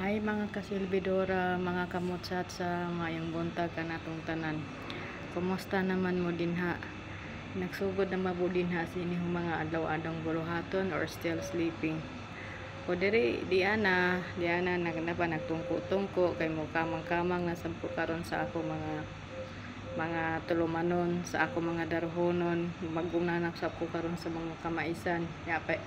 Hi mga kasilbidora, mga kamutsat sa mayang buntag kanatong tanan. Kumusta naman mo dinha? Nagsugod na mabo dinha sini mga adlaw-adlaw buluhaton or still sleeping? O diri diana nagnapa nagtungko-tungko kay mo kamang-kamang na sampu karon sa ako mga tulumanon, sa ako mga darhonon, magunanak sa ako karon sa mga kamaisan. Yape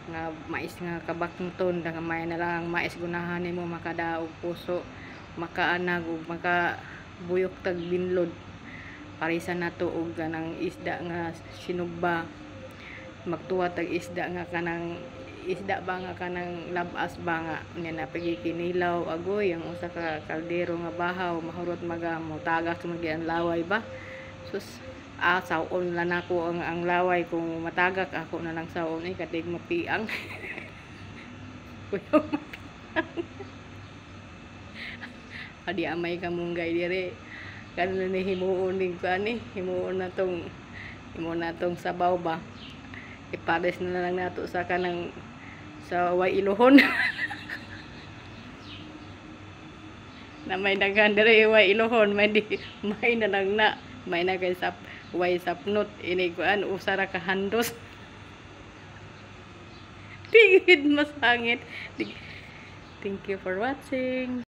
nga mais nga kabakton nga may na lang ang mais gunahan nimo makadaog puso, makaanag ug makabuyok tag binlod. Parisan nato og kanang isda nga sinugba, magtuwa tag isda nga kanang isda ba nga kanang labas ba nga nya na pagikinilaw agoy ang usa ka kaldero nga bahaw mahurot magamo tagak ang laway ba sus sawon lang ako ang laway kung matagak ako na lang sawon katig mapiang adi amay kamunggay dire kanila ni himuon ning kani himuon na tong sabaw ba ipares na lang nato sa kanang sa way ilohon na may daghan dire way ilohon may na lang na may na kay way sapnot ini kuan usara ka handos tigid masangit. Thank you for watching.